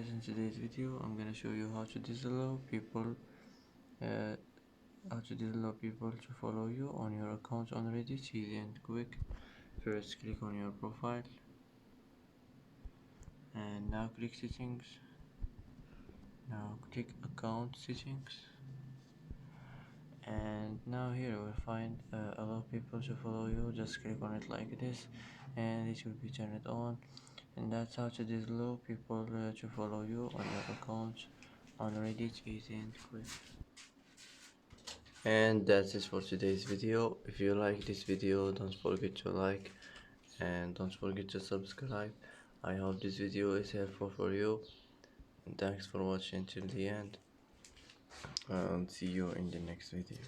in today's video I'm gonna show you how to disallow people uh, to follow you on your account on Reddit. Easy and quick. First click on your profile and now click settings. Now click account settings, and now here you will find allow people to follow you. Just click on it like this and it will be turned on. And that's how to disallow people to follow you on your account on Reddit. Easy and quick. And that's it for today's video. If you like this video, don't forget to like and don't forget to subscribe. I hope this video is helpful for you, and thanks for watching till the end, and see you in the next video.